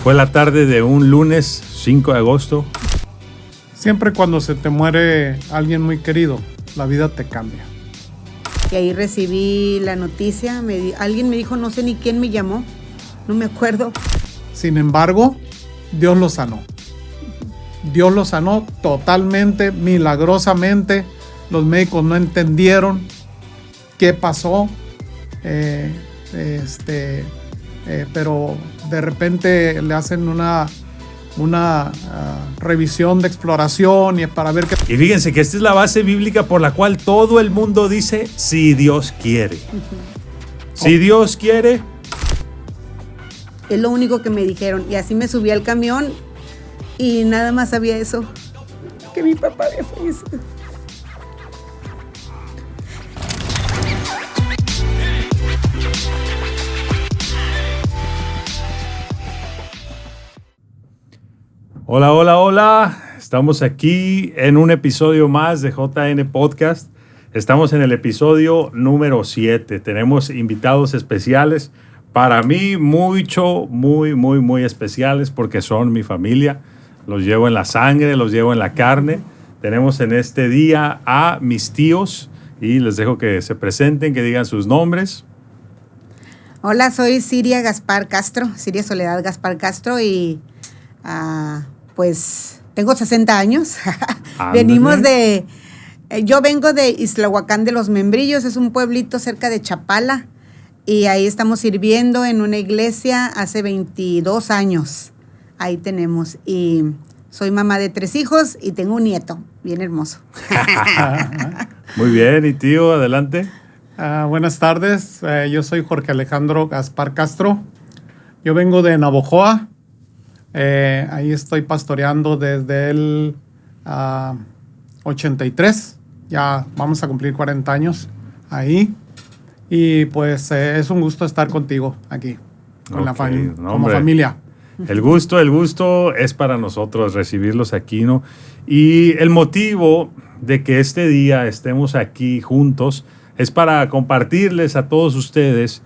Fue la tarde de un lunes 5 de agosto. Siempre cuando se te muere alguien muy querido, la vida te cambia. Y ahí recibí la noticia, alguien me dijo, no sé ni quién me llamó, no me acuerdo. Sin embargo, Dios lo sanó. Dios lo sanó totalmente, milagrosamente. Los médicos no entendieron qué pasó, pero de repente le hacen una revisión de exploración y para ver qué... Y fíjense que esta es la base bíblica por la cual todo el mundo dice, si Dios quiere. Si Dios quiere. Es lo único que me dijeron. Y así me subí al camión y nada más sabía eso, que mi papá había fallecido. Hola, hola, hola. Estamos aquí en un episodio más de JN Podcast. Estamos en el episodio número 7. Tenemos invitados especiales. Para mí, muy especiales porque son mi familia. Los llevo en la sangre, los llevo en la carne. Tenemos en este día a mis tíos y les dejo que se presenten, que digan sus nombres. Hola, soy Siria Gaspar Castro, Siria Soledad Gaspar Castro y pues tengo 60 años. Yo vengo de Islahuacán de los Membrillos, es un pueblito cerca de Chapala y ahí estamos sirviendo en una iglesia hace 22 años. Ahí tenemos y soy mamá de 3 hijos y tengo un nieto, bien hermoso. Muy bien, y tío, adelante. Buenas tardes, yo soy Jorge Alejandro Gaspar Castro. Yo vengo de Navojoa. Ahí estoy pastoreando desde el 83. Ya vamos a cumplir 40 años ahí. Y pues es un gusto estar contigo aquí, con la familia, como familia. El gusto es para nosotros recibirlos aquí, ¿no? Y el motivo de que este día estemos aquí juntos es para compartirles a todos ustedes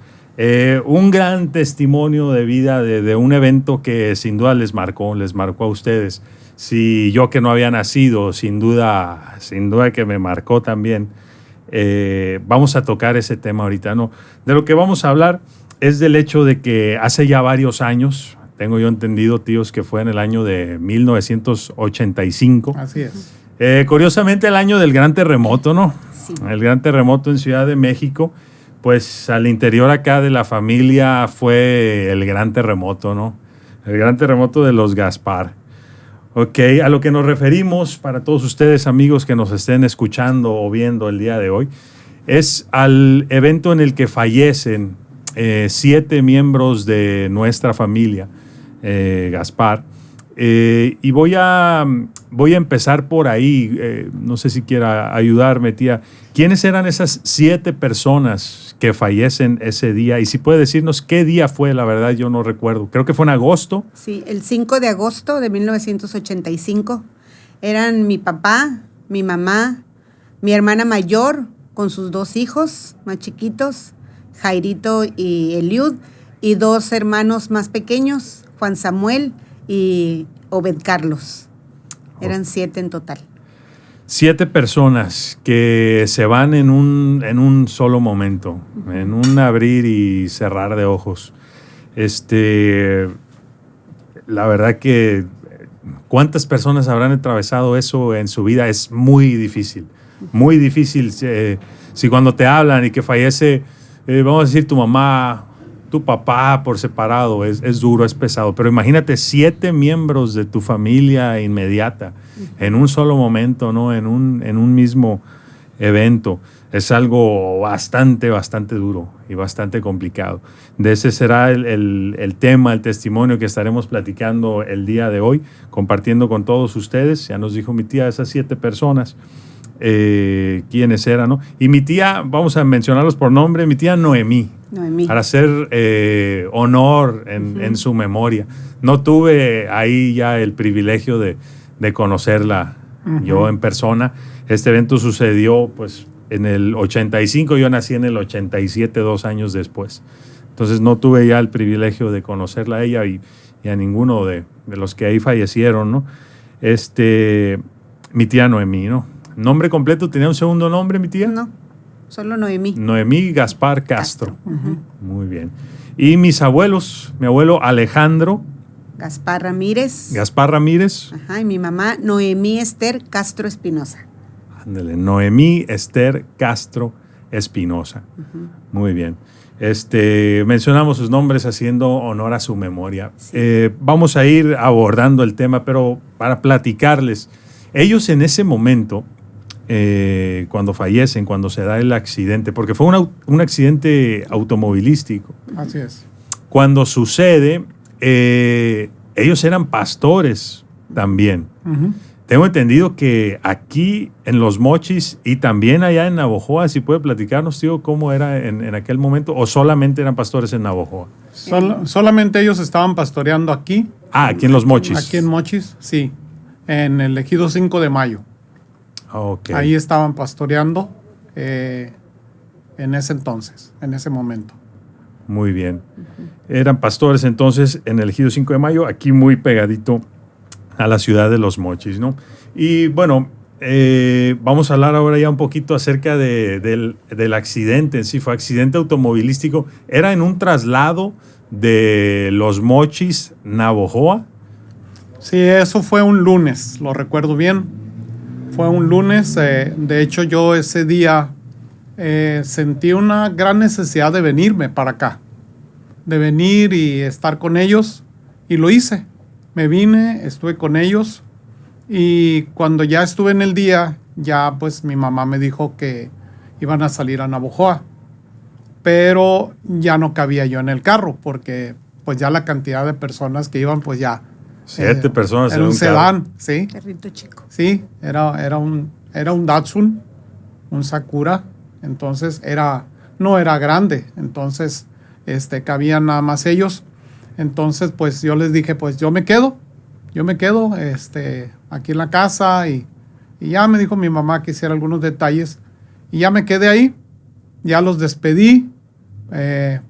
un gran testimonio de vida de un evento que sin duda les marcó a ustedes. Si yo que no había nacido, sin duda que me marcó también. Vamos a tocar ese tema ahorita, ¿no? De lo que vamos a hablar es del hecho de que hace ya varios años, tengo yo entendido, tíos, que fue en el año de 1985. Así es. Curiosamente el año del gran terremoto, ¿no? Sí. El gran terremoto en Ciudad de México. Pues al interior acá de la familia fue el gran terremoto, ¿no? El gran terremoto de los Gaspar. Ok, a lo que nos referimos, para todos ustedes amigos que nos estén escuchando o viendo el día de hoy, es al evento en el que fallecen 7 miembros de nuestra familia, Gaspar. Y voy a empezar por ahí, no sé si quiera ayudarme, tía. ¿Quiénes eran esas 7 personas que fallecen ese día? Y si puede decirnos qué día fue, la verdad yo no recuerdo. Creo que fue en agosto. Sí, el 5 de agosto de 1985. Eran mi papá, mi mamá, mi hermana mayor con sus 2 hijos más chiquitos, Jairito y Eliud, y 2 hermanos más pequeños, Juan Samuel y Obed Carlos. Eran 7 en total. 7 personas que se van en un solo momento, en un abrir y cerrar de ojos. La verdad que ¿cuántas personas habrán atravesado eso en su vida? Es muy difícil, muy difícil. Si cuando te hablan y que fallece, vamos a decir tu mamá, tu papá por separado, es duro, es pesado. Pero imagínate 7 miembros de tu familia inmediata en un solo momento, ¿no? En un mismo evento. Es algo bastante duro y bastante complicado. De ese será el tema, el testimonio que estaremos platicando el día de hoy, compartiendo con todos ustedes. Ya nos dijo mi tía, esas 7 personas, quiénes eran, ¿no? Y mi tía, vamos a mencionarlos por nombre, mi tía Noemí. Para hacer honor en su memoria. No tuve ahí ya el privilegio de conocerla yo en persona. Este evento sucedió pues en el 85, yo nací en el 87, 2 años después. Entonces no tuve ya el privilegio de conocerla a ella y y a ninguno de los que ahí fallecieron, ¿no? Mi tía Noemí, ¿no? ¿Nombre completo? ¿Tenía un segundo nombre, mi tía? No, solo Noemí. Noemí Gaspar Castro. Muy bien. Y mis abuelos, mi abuelo Alejandro Gaspar Ramírez. Gaspar Ramírez. Ajá, y mi mamá Noemí Esther Castro Espinosa. Ándale, Noemí Esther Castro Espinosa. Muy bien. Mencionamos sus nombres haciendo honor a su memoria. Sí. Vamos a ir abordando el tema, pero para platicarles, ellos en ese momento, cuando fallecen, cuando se da el accidente, porque fue un accidente automovilístico. Así es. Cuando sucede, ellos eran pastores también. Tengo entendido que aquí en Los Mochis y también allá en Navojoa, si puede platicarnos, tío, cómo era en aquel momento, o solamente eran pastores en Navojoa. Solamente ellos estaban pastoreando aquí. Aquí en Los Mochis. Aquí en Mochis, sí, en el ejido 5 de Mayo. Okay. Ahí estaban pastoreando en ese entonces, en ese momento. Muy bien. Eran pastores entonces en el ejido 5 de Mayo, aquí muy pegadito a la ciudad de Los Mochis, ¿no? Y bueno, vamos a hablar ahora ya un poquito acerca del accidente en sí. Fue accidente automovilístico. ¿Era en un traslado de Los Mochis, Navojoa? Sí, eso fue un lunes, lo recuerdo bien. Fue un lunes. De hecho, yo ese día sentí una gran necesidad de venirme para acá. De venir y estar con ellos. Y lo hice. Me vine, estuve con ellos y cuando ya estuve en el día, ya pues mi mamá me dijo que iban a salir a Navojoa, pero ya no cabía yo en el carro porque pues ya la cantidad de personas que iban pues ya... 7 personas en un sedán, ¿sí? Carrito chico. Sí, era un Datsun, un Sakura, entonces no era grande, entonces cabían nada más ellos. Entonces, pues yo les dije, pues yo me quedo aquí en la casa y ya me dijo mi mamá que hiciera algunos detalles y ya me quedé ahí, ya los despedí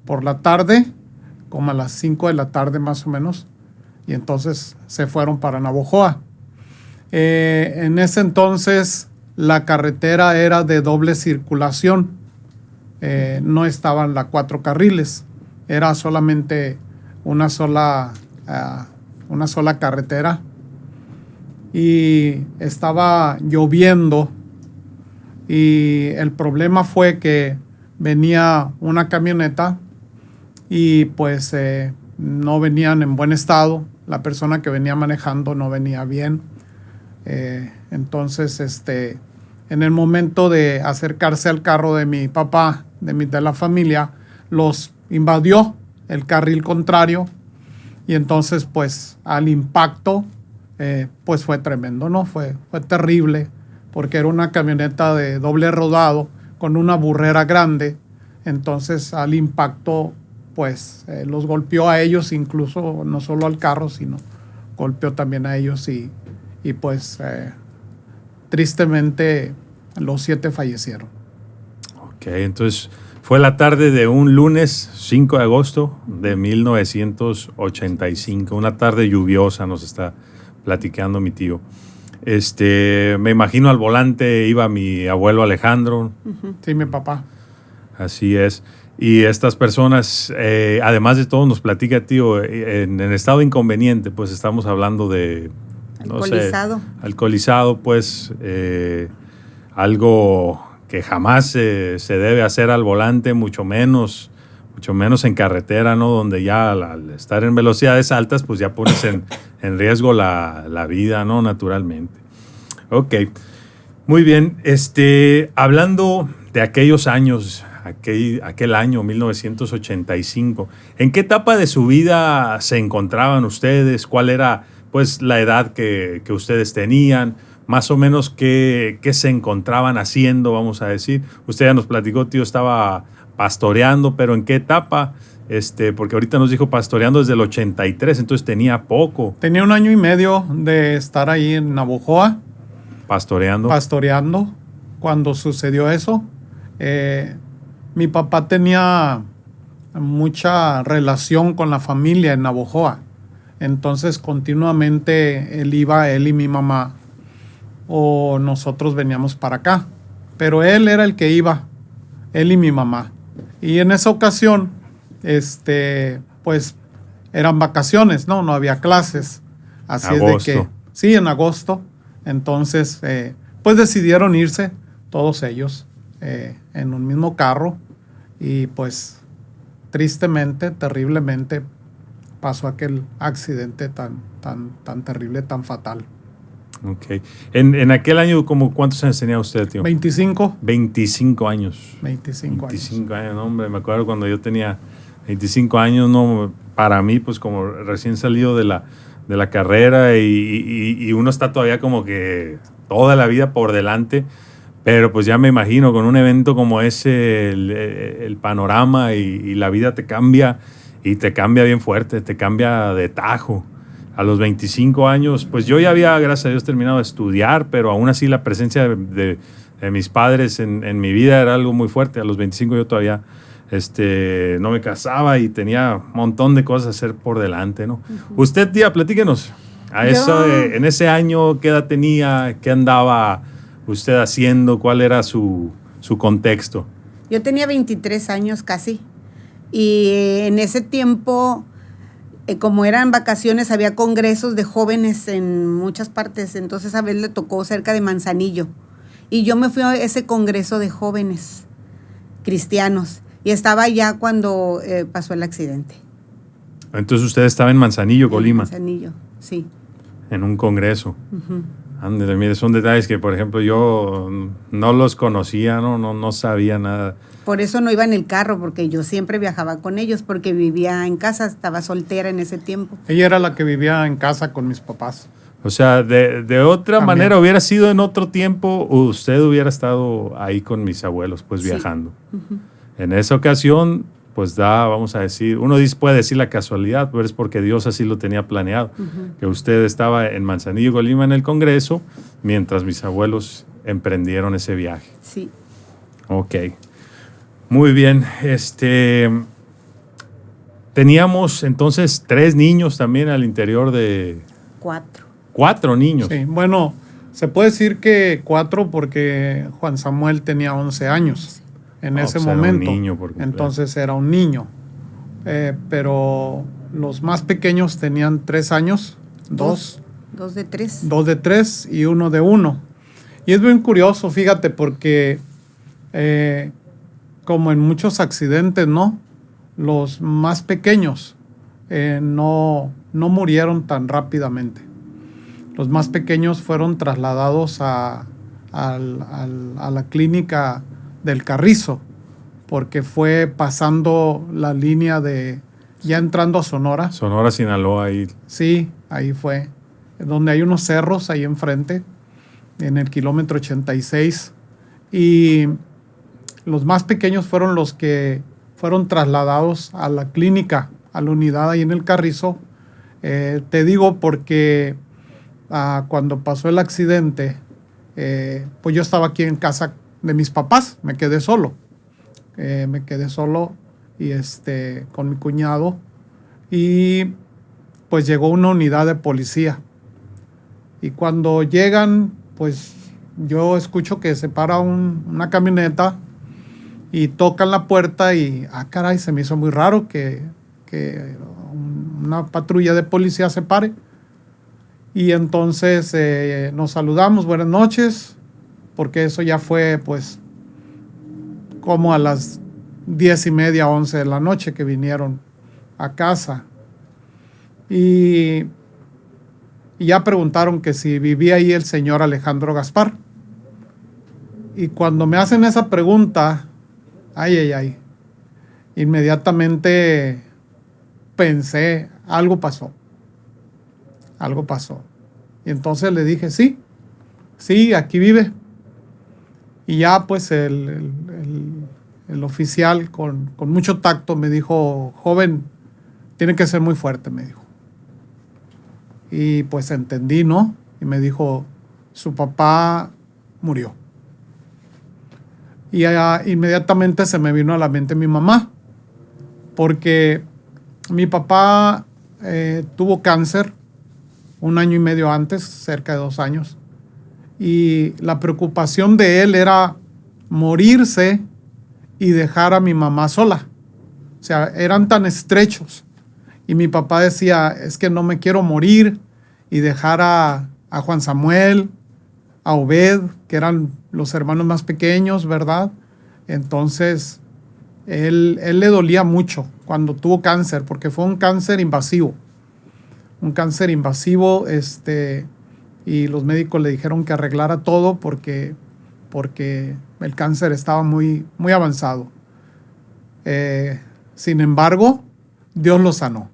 por la tarde, como a las 5 de la tarde más o menos, y entonces se fueron para Navojoa. En ese entonces la carretera era de doble circulación, no estaban las 4 carriles, era solamente una sola carretera y estaba lloviendo y el problema fue que venía una camioneta y pues no venían en buen estado, la persona que venía manejando no venía bien, entonces en el momento de acercarse al carro de mi papá, de la familia, los invadió el carril contrario y entonces pues al impacto pues fue tremendo, ¿no? Fue terrible porque era una camioneta de doble rodado con una burrera grande, entonces al impacto pues los golpeó a ellos, incluso no solo al carro sino golpeó también a ellos y pues tristemente los 7 fallecieron. Ok, entonces fue la tarde de un lunes 5 de agosto de 1985, una tarde lluviosa, nos está platicando mi tío. Me imagino al volante iba mi abuelo Alejandro. Sí, mi papá. Así es. Y estas personas, además de todo, nos platica, tío, en estado inconveniente, pues estamos hablando de... Alcoholizado. Alcoholizado, pues, algo que jamás se debe hacer al volante, mucho menos en carretera, ¿no? Donde ya al estar en velocidades altas, pues ya pones en riesgo la vida, ¿no? Naturalmente. Ok, muy bien. Hablando de aquellos años, aquel año 1985, ¿en qué etapa de su vida se encontraban ustedes? ¿Cuál era, pues, la edad que ustedes tenían? Más o menos qué se encontraban haciendo, vamos a decir. Usted ya nos platicó, tío, estaba pastoreando, pero ¿en qué etapa? Porque ahorita nos dijo pastoreando desde el 83, entonces tenía poco. Tenía 1 año y medio de estar ahí en Navojoa. Pastoreando. Cuando sucedió eso. Mi papá tenía mucha relación con la familia en Navojoa. Entonces continuamente él y mi mamá, o nosotros veníamos para acá. Pero él era el que iba, él y mi mamá. Y en esa ocasión, pues eran vacaciones, ¿no? No había clases. Así es de que, sí, en agosto. Entonces, pues decidieron irse todos ellos en un mismo carro. Y pues tristemente, terriblemente, pasó aquel accidente tan terrible, tan fatal. Ok. En aquel año, ¿cuántos años tenía usted, tío? 25. 25 años. 25 años, no, hombre. Me acuerdo cuando yo tenía 25 años, no, para mí, pues como recién salido de la carrera y uno está todavía como que toda la vida por delante, pero pues ya me imagino con un evento como ese, el panorama y la vida te cambia y te cambia bien fuerte, te cambia de tajo. A los 25 años, pues yo ya había, gracias a Dios, terminado de estudiar, pero aún así la presencia de mis padres en mi vida era algo muy fuerte. A los 25 yo todavía no me casaba y tenía un montón de cosas a hacer por delante, ¿no? Uh-huh. Usted, tía, platíquenos. En ese año, ¿qué edad tenía? ¿Qué andaba usted haciendo? ¿Cuál era su contexto? Yo tenía 23 años casi. Y en ese tiempo, como eran vacaciones, había congresos de jóvenes en muchas partes. Entonces a veces le tocó cerca de Manzanillo. Y yo me fui a ese congreso de jóvenes cristianos. Y estaba allá cuando pasó el accidente. Entonces usted estaba en Manzanillo, Colima. En Manzanillo, sí. En un congreso. Uh-huh. Ándale, mire, son detalles que, por ejemplo, yo no los conocía, no sabía nada. Por eso no iba en el carro, porque yo siempre viajaba con ellos, porque vivía en casa, estaba soltera en ese tiempo. Ella era la que vivía en casa con mis papás. O sea, de otra manera, hubiera sido en otro tiempo, usted hubiera estado ahí con mis abuelos, pues viajando. Uh-huh. En esa ocasión, pues vamos a decir, puede decir la casualidad, pero es porque Dios así lo tenía planeado, que usted estaba en Manzanillo, Colima, en el Congreso, mientras mis abuelos emprendieron ese viaje. Sí. Ok. Muy bien. Teníamos entonces 3 niños también al interior de... 4. 4 niños. Sí, bueno, se puede decir que 4 porque Juan Samuel tenía 11 años en ese momento. Era un niño entonces era un niño. Pero los más pequeños tenían 3 años, 2. 2 de 3. 2 de 3 y 1 de 1. Y es bien curioso, fíjate, porque como en muchos accidentes, ¿no? Los más pequeños no murieron tan rápidamente. Los más pequeños fueron trasladados a la clínica del Carrizo, porque fue pasando la línea ya entrando a Sonora. Sonora, Sinaloa, ahí. Sí, ahí fue. Donde hay unos cerros ahí enfrente, en el kilómetro 86. Y los más pequeños fueron los que fueron trasladados a la clínica, a la unidad ahí en el Carrizo. Te digo porque cuando pasó el accidente, pues yo estaba aquí en casa de mis papás, me quedé solo. Y con mi cuñado. Y pues llegó una unidad de policía. Y cuando llegan, pues yo escucho que se para una camioneta y tocan la puerta y, caray, se me hizo muy raro que una patrulla de policía se pare. Y entonces nos saludamos, buenas noches, porque eso ya fue pues como a las 10:30, 11 de la noche que vinieron a casa. Y ya preguntaron que si vivía ahí el señor Alejandro Gaspar. Y cuando me hacen esa pregunta, inmediatamente pensé, algo pasó. Y entonces le dije, sí, aquí vive. Y ya pues el oficial con mucho tacto me dijo, joven, tiene que ser muy fuerte, me dijo. Y pues entendí, ¿no? Y me dijo, su papá murió. Y inmediatamente se me vino a la mente mi mamá, porque mi papá tuvo cáncer 1 año y medio antes, cerca de 2 años. Y la preocupación de él era morirse y dejar a mi mamá sola. O sea, eran tan estrechos. Y mi papá decía, es que no me quiero morir y dejar a Juan Samuel, a Obed, que eran los hermanos más pequeños, ¿verdad? Entonces, él le dolía mucho cuando tuvo cáncer, porque fue un cáncer invasivo. Un cáncer invasivo, y los médicos le dijeron que arreglara todo porque el cáncer estaba muy, muy avanzado. Sin embargo, Dios lo sanó.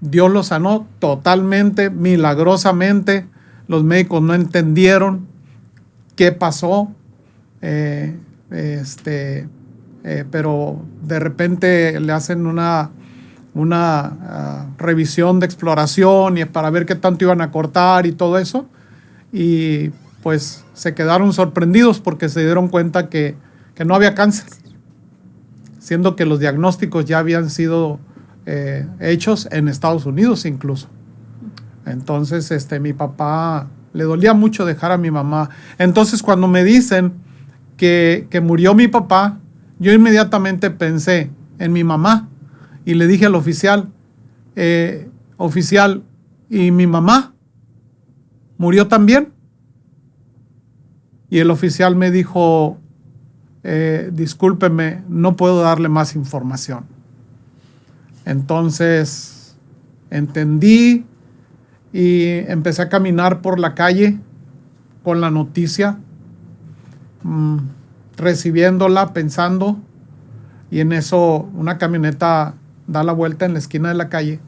Dios lo sanó totalmente, milagrosamente. Los médicos no entendieron qué pasó, pero de repente le hacen una revisión de exploración y para ver qué tanto iban a cortar y todo eso. Y pues se quedaron sorprendidos porque se dieron cuenta que no había cáncer, siendo que los diagnósticos ya habían sido hechos en Estados Unidos incluso. Entonces, mi papá le dolía mucho dejar a mi mamá. Entonces, cuando me dicen que murió mi papá, yo inmediatamente pensé en mi mamá y le dije al oficial, oficial, ¿y mi mamá murió también? Y el oficial me dijo, discúlpeme, no puedo darle más información. Entonces entendí y empecé a caminar por la calle con la noticia, recibiéndola, pensando, y en eso una camioneta da la vuelta en la esquina de la calle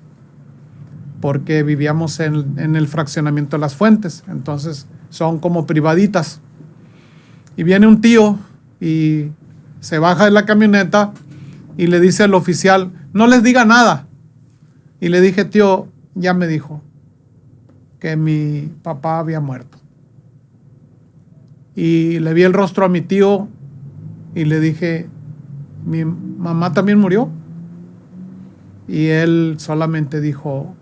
porque vivíamos en el fraccionamiento de Las Fuentes, entonces son como privaditas. Y viene un tío y se baja de la camioneta y le dice al oficial, no les diga nada. Y le dije, tío, ya me dijo que mi papá había muerto. Y le vi el rostro a mi tío y le dije, ¿mi mamá también murió? Y él solamente dijo,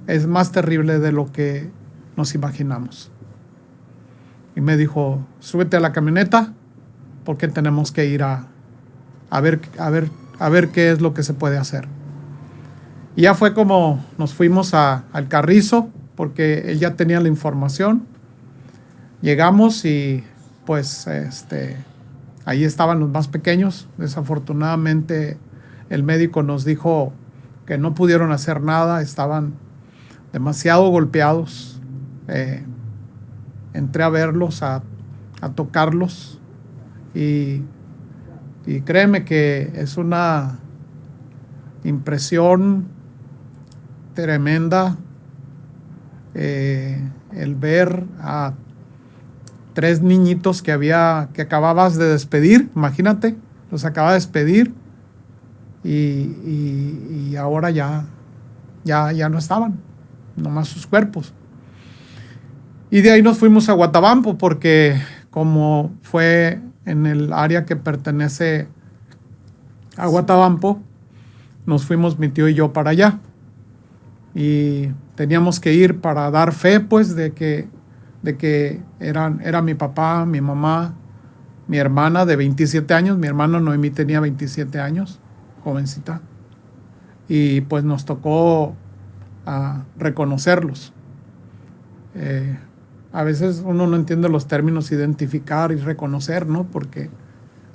es más terrible de lo que nos imaginamos. Y me dijo, súbete a la camioneta porque tenemos que ir a ver qué es lo que se puede hacer. Y ya fue como nos fuimos al Carrizo porque él ya tenía la información. Llegamos y pues ahí estaban los más pequeños. Desafortunadamente el médico nos dijo que no pudieron hacer nada, estaban demasiado golpeados. Entré a verlos, a tocarlos y créeme que es una impresión tremenda el ver a 3 niñitos que acababas de despedir, imagínate, los acababa de despedir y ahora ya no estaban, nomás sus cuerpos. Y de ahí nos fuimos a Guatabampo porque como fue en el área que pertenece a Guatabampo, nos fuimos mi tío y yo para allá. Y teníamos que ir para dar fe, pues, de que era mi papá, mi mamá, mi hermana de 27 años. Mi hermana Noemí tenía 27 años, jovencita. Y pues nos tocó reconocerlos. A veces uno no entiende los términos identificar y reconocer, ¿no? Porque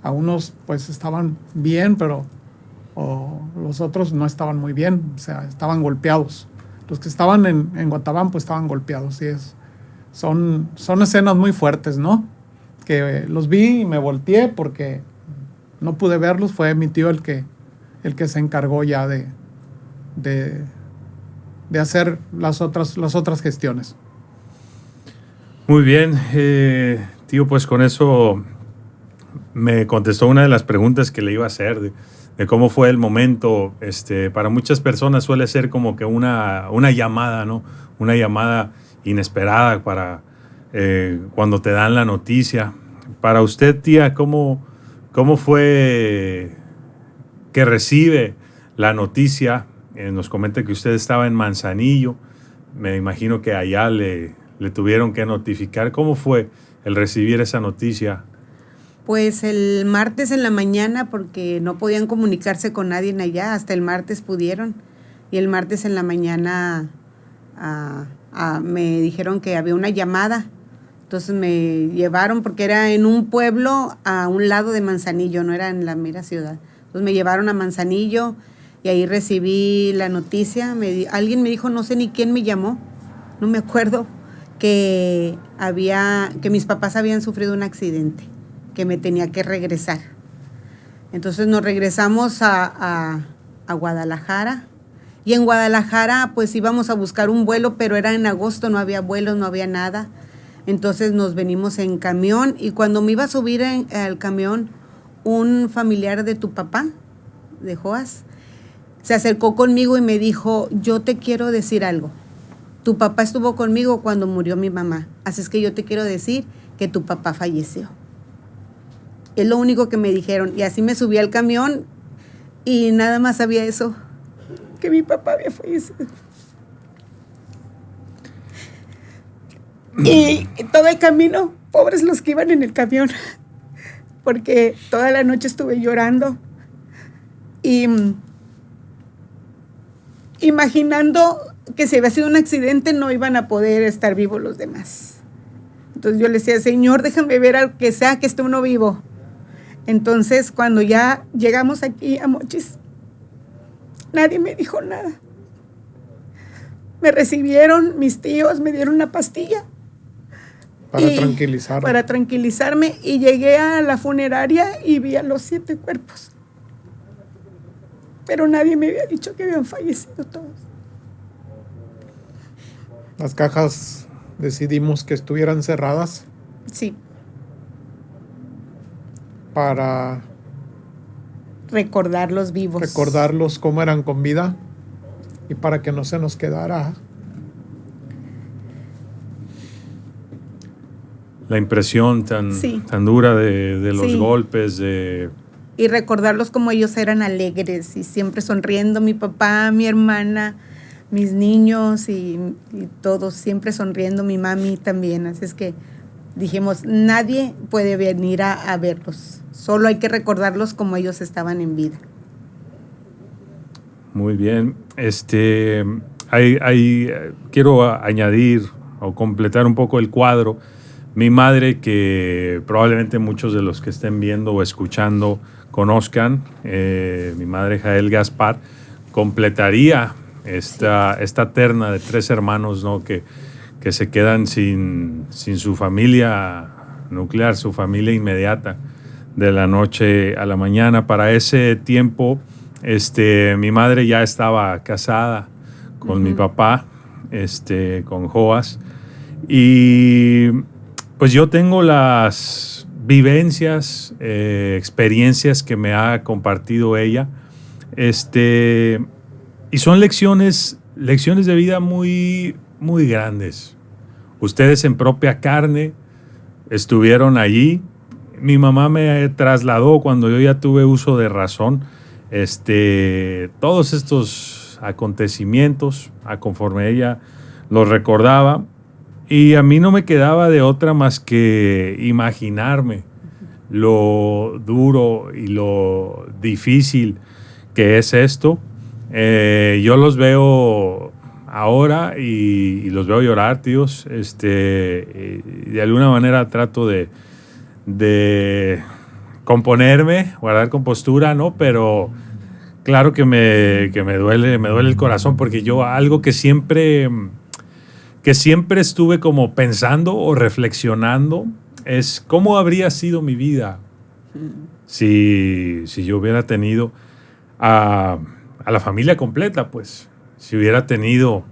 a unos pues estaban bien, pero los otros no estaban muy bien, o sea, estaban golpeados. Los que estaban en Guatabampo estaban golpeados y son escenas muy fuertes, ¿no? Que los vi y me volteé porque no pude verlos, fue mi tío el que se encargó ya de hacer las otras gestiones. Muy bien, tío, pues con eso me contestó una de las preguntas que le iba a hacer, de cómo fue el momento. Para muchas personas suele ser como que una llamada, ¿no? Una llamada inesperada para cuando te dan la noticia. Para usted, tía, ¿cómo fue que recibe la noticia nos comenta que usted estaba en Manzanillo. Me imagino que allá le tuvieron que notificar. ¿Cómo fue el recibir esa noticia? Pues el martes en la mañana, porque no podían comunicarse con nadie allá, hasta el martes pudieron. Y el martes en la mañana me dijeron que había una llamada. Entonces me llevaron, porque era en un pueblo a un lado de Manzanillo, no era en la mera ciudad. Entonces me llevaron a Manzanillo y ahí recibí la noticia. Alguien me dijo, no sé ni quién me llamó, no me acuerdo, que mis papás habían sufrido un accidente, que me tenía que regresar. Entonces nos regresamos a Guadalajara. Y en Guadalajara pues íbamos a buscar un vuelo, pero era en agosto, no había vuelos, no había nada. Entonces nos venimos en camión y cuando me iba a subir al camión, un familiar de tu papá, de Joás, se acercó conmigo y me dijo, yo te quiero decir algo. Tu papá estuvo conmigo cuando murió mi mamá, así es que yo te quiero decir que tu papá falleció. Es lo único que me dijeron. Y así me subí al camión y nada más sabía eso, que mi papá había fallecido. Y todo el camino, pobres los que iban en el camión, porque toda la noche estuve llorando y imaginando que si había sido un accidente no iban a poder estar vivos los demás. Entonces yo le decía, Señor, déjame ver al que sea que esté uno vivo. Entonces cuando ya llegamos aquí a Mochis, nadie me dijo nada. Me recibieron mis tíos, me dieron una pastilla. Para tranquilizarme, y llegué a la funeraria y vi a los 7 cuerpos. Pero nadie me había dicho que habían fallecido todos. Las cajas decidimos que estuvieran cerradas. Sí. Para recordarlos vivos. Recordarlos cómo eran con vida y para que no se nos quedara la impresión tan dura de los golpes. Y recordarlos como ellos eran alegres y siempre sonriendo, mi papá, mi hermana, mis niños y todos siempre sonriendo, mi mami también. Así es que dijimos, nadie puede venir a verlos, solo hay que recordarlos como ellos estaban en vida. Muy bien. Quiero añadir o completar un poco el cuadro. Mi madre, que probablemente muchos de los que estén viendo o escuchando conozcan, mi madre Jael Gaspar, completaría esta terna de 3 hermanos, ¿no? que se quedan sin su familia nuclear, su familia inmediata, de la noche a la mañana. Para ese tiempo, mi madre ya estaba casada con mi papá, con Joás, y pues yo tengo las vivencias, experiencias que me ha compartido ella, y son lecciones de vida muy, muy grandes. Ustedes en propia carne estuvieron allí. Mi mamá me trasladó cuando yo ya tuve uso de razón, todos estos acontecimientos, a conforme ella los recordaba. Y a mí no me quedaba de otra más que imaginarme lo duro y lo difícil que es esto. Yo los veo ahora y los veo llorar, tíos. De alguna manera trato de componerme, guardar compostura, ¿no? Pero claro que me duele el corazón, porque yo algo que siempre estuve como pensando o reflexionando es cómo habría sido mi vida si yo hubiera tenido a la familia completa, pues. Si hubiera tenido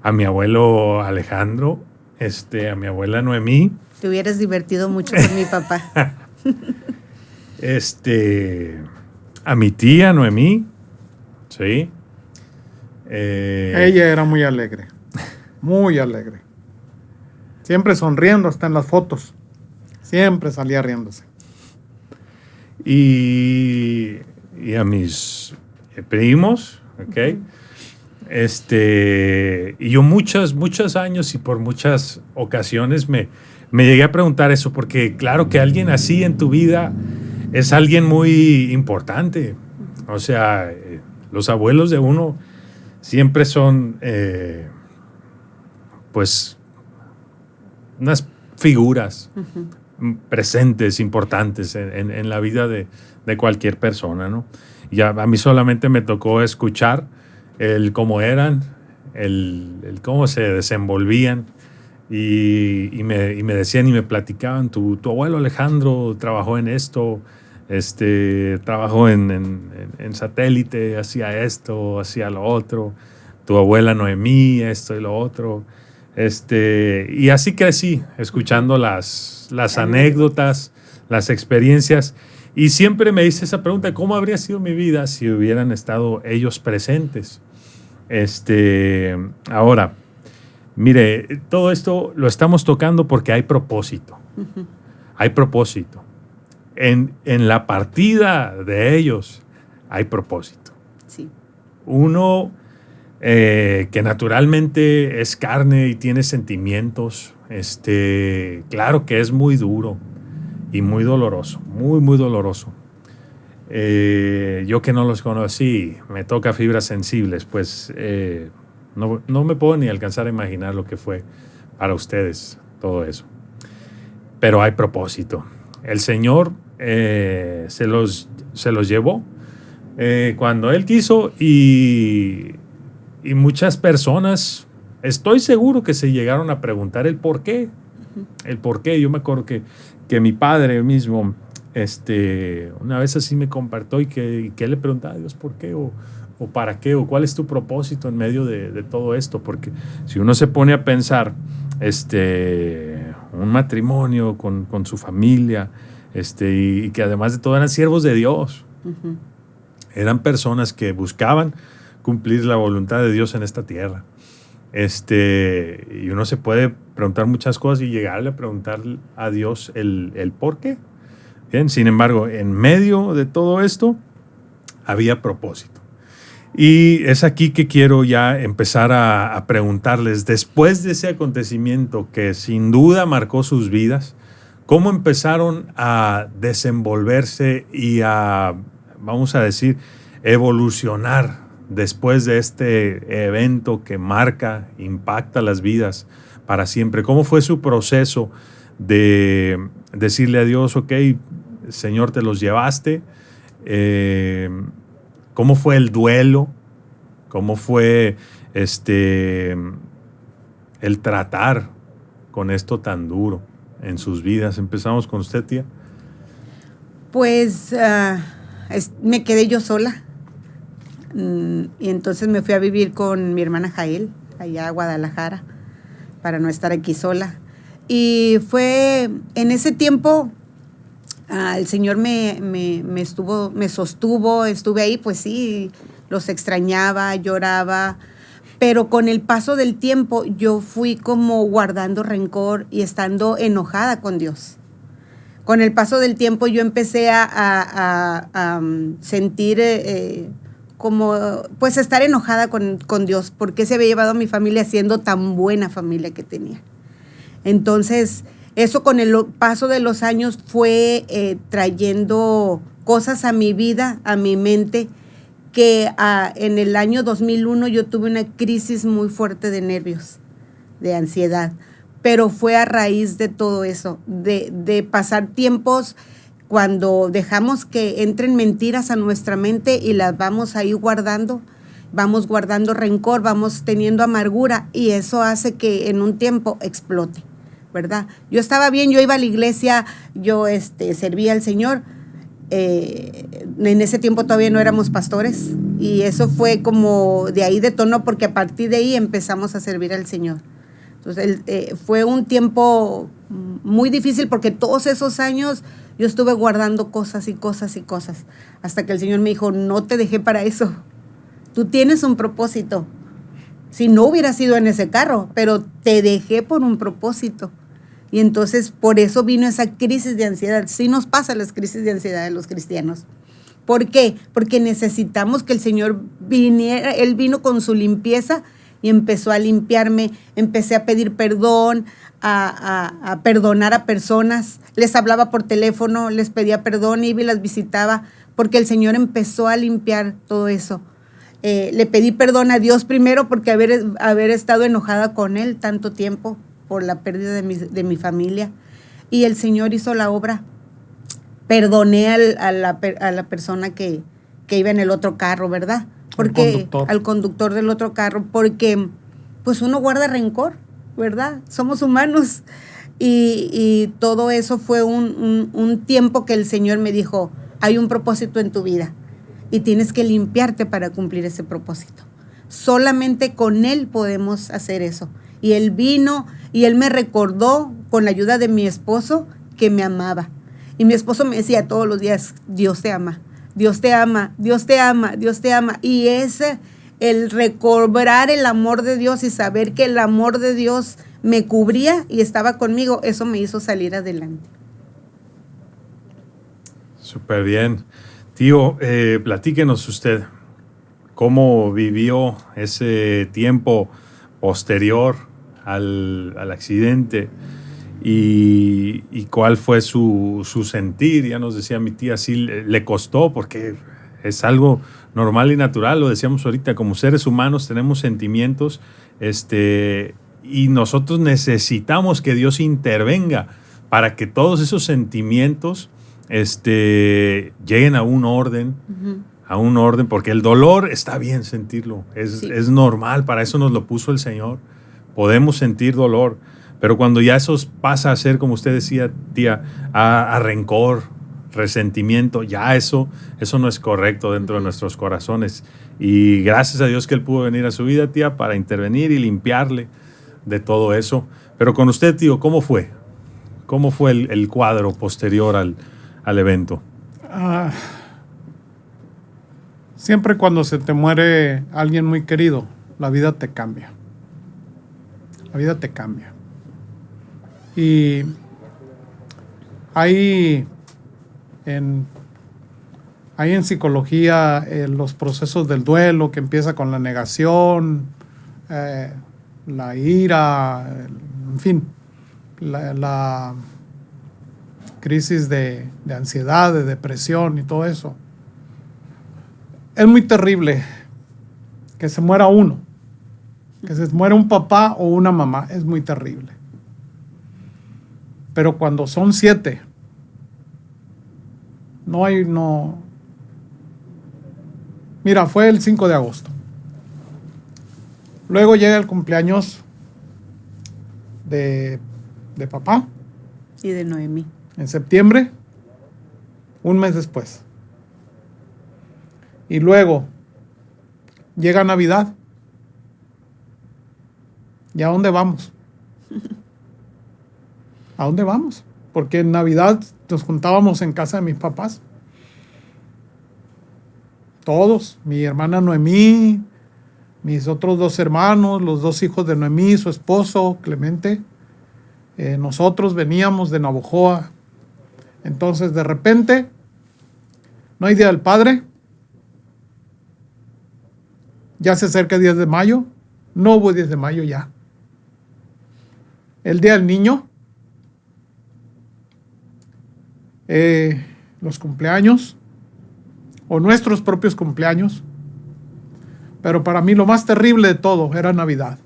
a mi abuelo Alejandro, a mi abuela Noemí. Te hubieras divertido mucho con mi papá. A mi tía Noemí, sí. Ella era muy alegre, muy alegre. Siempre sonriendo, hasta en las fotos. Siempre salía riéndose. Y a mis primos, ¿ok? Y yo muchos años y por muchas ocasiones me llegué a preguntar eso, porque claro que alguien así en tu vida es alguien muy importante. O sea, los abuelos de uno siempre son, pues, unas figuras presentes, importantes en la vida de cualquier persona, ¿no? Y a mí solamente me tocó escuchar el cómo eran, el cómo se desenvolvían, y me decían y me platicaban, tu abuelo Alejandro trabajó en esto, trabajó en satélite, hacía esto, hacía lo otro, tu abuela Noemí, esto y lo otro. Y así crecí, escuchando las anécdotas, las experiencias, y siempre me hice esa pregunta: ¿cómo habría sido mi vida si hubieran estado ellos presentes? Ahora, mire, todo esto lo estamos tocando porque hay propósito. Hay propósito. En la partida de ellos hay propósito. Sí. Uno que naturalmente es carne y tiene sentimientos, claro que es muy duro y muy doloroso, muy, muy doloroso. Yo que no los conocí, me toca fibras sensibles, pues no me puedo ni alcanzar a imaginar lo que fue para ustedes todo eso. Pero hay propósito. El Señor se los llevó cuando Él quiso, y muchas personas, estoy seguro que se llegaron a preguntar el por qué. El por qué. Yo me acuerdo que mi padre mismo, una vez así me compartió, y que le preguntaba a Dios por qué, o para qué, o cuál es tu propósito en medio de todo esto. Porque si uno se pone a pensar, un matrimonio con su familia, y que además de todo eran siervos de Dios. Eran personas que buscaban cumplir la voluntad de Dios en esta tierra. Y uno se puede preguntar muchas cosas y llegarle a preguntar a Dios el por qué. Bien, sin embargo, en medio de todo esto había propósito. Y es aquí que quiero ya empezar a preguntarles, después de ese acontecimiento que sin duda marcó sus vidas, ¿cómo empezaron a desenvolverse y a, vamos a decir, evolucionar después de este evento que marca, impacta las vidas para siempre? ¿Cómo fue su proceso de decirle a Dios: ok, Señor, te los llevaste? ¿Cómo fue el duelo? ¿Cómo fue el tratar con esto tan duro en sus vidas? Empezamos con usted, tía. Pues me quedé yo sola. Y entonces me fui a vivir con mi hermana Jael, allá a Guadalajara, para no estar aquí sola. Y fue en ese tiempo, el Señor me sostuvo, estuve ahí, pues sí, los extrañaba, lloraba, pero con el paso del tiempo yo fui como guardando rencor y estando enojada con Dios. Con el paso del tiempo yo empecé a sentir como, pues, estar enojada con Dios, porque se había llevado a mi familia siendo tan buena familia que tenía. Entonces, eso con el paso de los años fue trayendo cosas a mi vida, a mi mente, que en el año 2001 yo tuve una crisis muy fuerte de nervios, de ansiedad, pero fue a raíz de todo eso, de pasar tiempos cuando dejamos que entren mentiras a nuestra mente y las vamos ahí guardando, vamos guardando rencor, vamos teniendo amargura, y eso hace que en un tiempo explote, ¿verdad? Yo estaba bien, yo iba a la iglesia, yo servía al Señor. En ese tiempo todavía no éramos pastores, y eso fue como de ahí detonó, porque a partir de ahí empezamos a servir al Señor. Entonces fue un tiempo muy difícil, porque todos esos años yo estuve guardando cosas y cosas y cosas, hasta que el Señor me dijo: no te dejé para eso, tú tienes un propósito. Si no hubiera sido en ese carro, pero te dejé por un propósito. Y entonces por eso vino esa crisis de ansiedad. Sí nos pasa las crisis de ansiedad de los cristianos, ¿Por qué? Porque necesitamos que el Señor viniera. Él vino con su limpieza y empezó a limpiarme. Empecé a pedir perdón, a perdonar a personas. Les hablaba por teléfono, les pedía perdón, iba y las visitaba, porque el Señor empezó a limpiar todo eso. Le pedí perdón a Dios primero porque haber estado enojada con Él tanto tiempo por la pérdida de mi familia. Y el Señor hizo la obra. Perdoné a la persona que iba en el otro carro, ¿verdad? Porque al conductor del otro carro, porque pues uno guarda rencor, ¿verdad? Somos humanos. Y todo eso fue un tiempo que el Señor me dijo, hay un propósito en tu vida y tienes que limpiarte para cumplir ese propósito. Solamente con Él podemos hacer eso. Y Él vino y Él me recordó, con la ayuda de mi esposo, que me amaba. Y mi esposo me decía todos los días, Dios te ama, Dios te ama, Dios te ama, Dios te ama. Y ese, el recobrar el amor de Dios y saber que el amor de Dios me cubría y estaba conmigo, eso me hizo salir adelante. Súper bien. Tío, platíquenos usted cómo vivió ese tiempo posterior al accidente y cuál fue su sentir. Ya nos decía mi tía, sí le costó porque es algo normal y natural, lo decíamos ahorita, como seres humanos tenemos sentimientos y nosotros necesitamos que Dios intervenga para que todos esos sentimientos lleguen a un orden, porque el dolor está bien sentirlo, es normal, para eso nos lo puso el Señor, podemos sentir dolor, pero cuando ya eso pasa a ser, como usted decía, tía, a rencor, resentimiento, ya eso no es correcto dentro de nuestros corazones, y gracias a Dios que Él pudo venir a su vida, tía, para intervenir y limpiarle de todo eso. Pero con usted, tío, ¿cómo fue? ¿Cómo fue el cuadro posterior al evento? Siempre cuando se te muere alguien muy querido, la vida te cambia. La vida te cambia. Y hay en psicología los procesos del duelo, que empieza con la negación, la ira, en fin, la crisis de ansiedad, de depresión y todo eso. Es muy terrible que se muera uno, que se muera un papá o una mamá, es muy terrible. Pero cuando son 7, no. Mira, fue el 5 de agosto. Luego llega el cumpleaños de papá. Y de Noemí. En septiembre, un mes después. Y luego llega Navidad. ¿Y a dónde vamos? ¿A dónde vamos? Porque en Navidad nos juntábamos en casa de mis papás. Todos, mi hermana Noemí, mis otros 2 hermanos, los 2 hijos de Noemí, su esposo, Clemente. Nosotros veníamos de Navojoa. Entonces, de repente, no hay Día del Padre. Ya se acerca el 10 de mayo. No hubo 10 de mayo ya. El Día del Niño. Los cumpleaños. O nuestros propios cumpleaños. Pero para mí lo más terrible de todo era Navidad.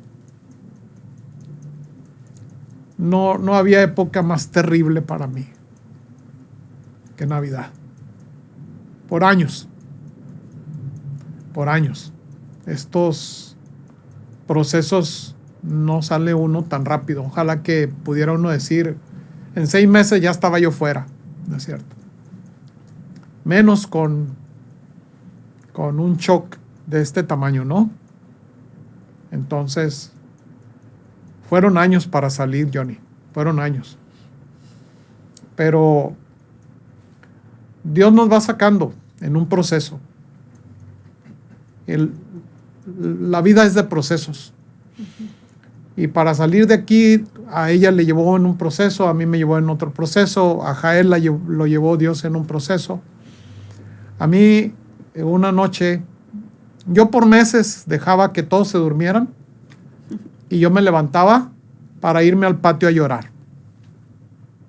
No había época más terrible para mí que Navidad. Por años. Por años. Estos procesos no sale uno tan rápido. Ojalá que pudiera uno decir, en 6 meses ya estaba yo fuera. No es cierto. Menos con un shock de este tamaño, ¿no? Entonces, fueron años para salir, Johnny. Fueron años. Pero Dios nos va sacando en un proceso. La vida es de procesos. Y para salir de aquí, a ella le llevó en un proceso, a mí me llevó en otro proceso, a Jael lo llevó Dios en un proceso, A mí, una noche, yo por meses dejaba que todos se durmieran y yo me levantaba para irme al patio a llorar,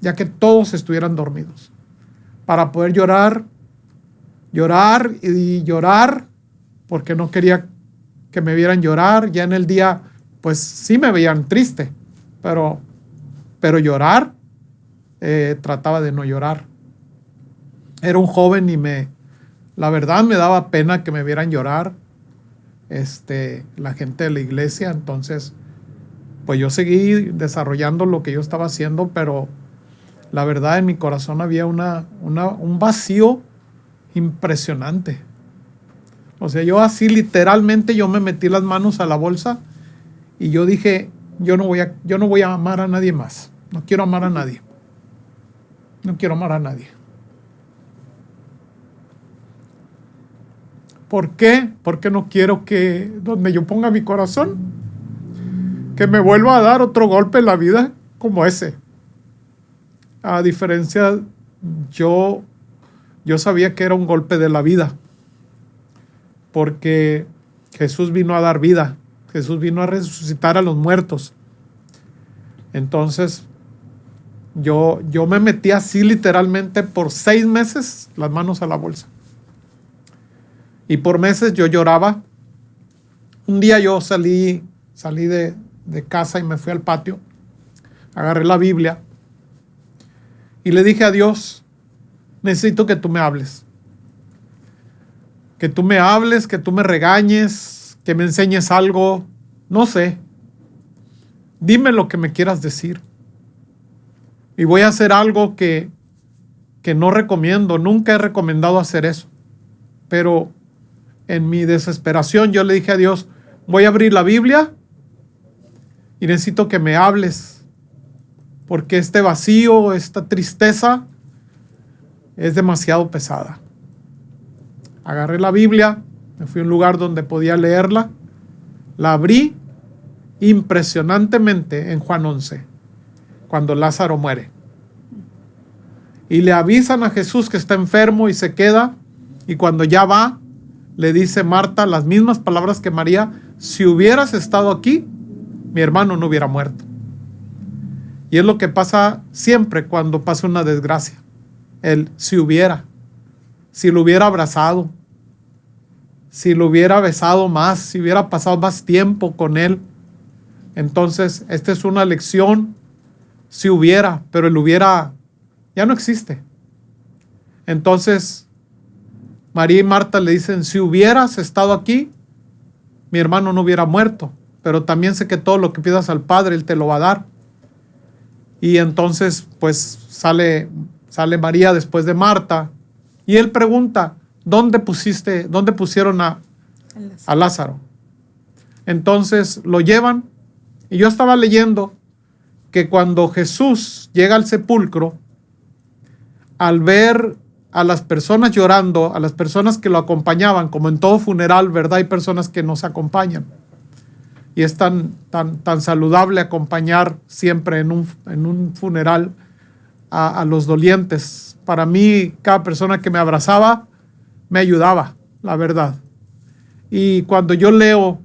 ya que todos estuvieran dormidos, para poder llorar y llorar, porque no quería que me vieran llorar. Ya en el día, pues sí me veían triste, pero llorar, trataba de no llorar. Era un joven y la verdad me daba pena que me vieran llorar, la gente de la iglesia. Entonces, pues yo seguí desarrollando lo que yo estaba haciendo, pero la verdad en mi corazón había un vacío impresionante. O sea, yo así literalmente yo me metí las manos a la bolsa y yo dije, yo no voy a amar a nadie más. No quiero amar a nadie. No quiero amar a nadie. ¿Por qué? Porque no quiero que donde yo ponga mi corazón, que me vuelva a dar otro golpe en la vida como ese. A diferencia, yo sabía que era un golpe de la vida, porque Jesús vino a dar vida, Jesús vino a resucitar a los muertos. Entonces, yo me metí así literalmente por 6 meses las manos a la bolsa. Y por meses yo lloraba. Un día yo salí de casa y me fui al patio, agarré la Biblia y le dije a Dios, necesito que tú me hables. Que tú me hables, que tú me regañes, que me enseñes algo, no sé. Dime lo que me quieras decir. Y voy a hacer algo que no recomiendo, nunca he recomendado hacer eso. Pero en mi desesperación yo le dije a Dios, voy a abrir la Biblia y necesito que me hables, porque este vacío, esta tristeza es demasiado pesada. Agarré la Biblia, me fui a un lugar donde podía leerla, la abrí impresionantemente en Juan 11, cuando Lázaro muere. Y le avisan a Jesús que está enfermo y se queda, y cuando ya va, le dice Marta las mismas palabras que María, si hubieras estado aquí, mi hermano no hubiera muerto. Y es lo que pasa siempre cuando pasa una desgracia. Si lo hubiera abrazado, si lo hubiera besado más, si hubiera pasado más tiempo con él. Entonces, esta es una lección, si hubiera, pero el hubiera ya no existe. Entonces, María y Marta le dicen, si hubieras estado aquí, mi hermano no hubiera muerto, pero también sé que todo lo que pidas al Padre, Él te lo va a dar. Y entonces, pues, sale María después de Marta, y él pregunta, ¿dónde pusieron a Lázaro? Entonces, lo llevan, y yo estaba leyendo que cuando Jesús llega al sepulcro, al ver a las personas llorando, a las personas que lo acompañaban, como en todo funeral, ¿verdad? Hay personas que nos acompañan. Y es tan saludable acompañar siempre en un funeral a los dolientes. Para mí, cada persona que me abrazaba, me ayudaba, la verdad. Y cuando yo leo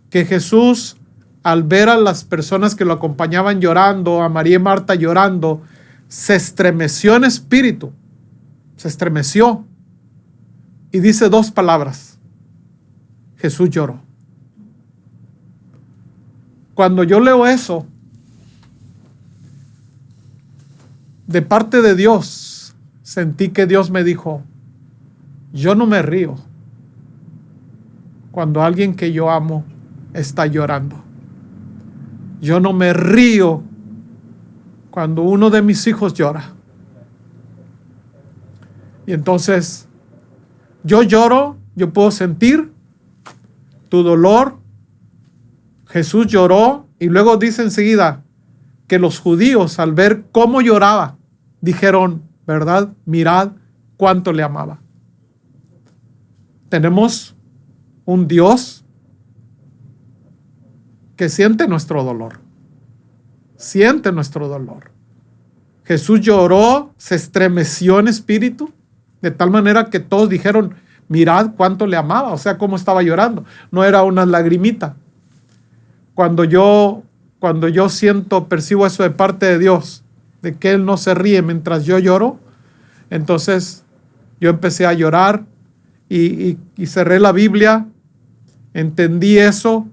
que Jesús, al ver a las personas que lo acompañaban llorando, a María y Marta llorando, se estremeció en espíritu. Se estremeció y dice 2 palabras: Jesús lloró. Cuando yo leo eso, de parte de Dios, sentí que Dios me dijo, yo no me río cuando alguien que yo amo está llorando. Yo no me río cuando uno de mis hijos llora. Y entonces, yo lloro, yo puedo sentir tu dolor. Jesús lloró y luego dice enseguida que los judíos, al ver cómo lloraba, dijeron, ¿verdad? Mirad cuánto le amaba. Tenemos un Dios que siente nuestro dolor. Siente nuestro dolor. Jesús lloró, se estremeció en espíritu De tal manera que todos dijeron, mirad cuánto le amaba, o sea, cómo estaba llorando. No era una lagrimita. Cuando yo percibo eso de parte de Dios, de que Él no se ríe mientras yo lloro, entonces yo empecé a llorar y cerré la Biblia, entendí eso,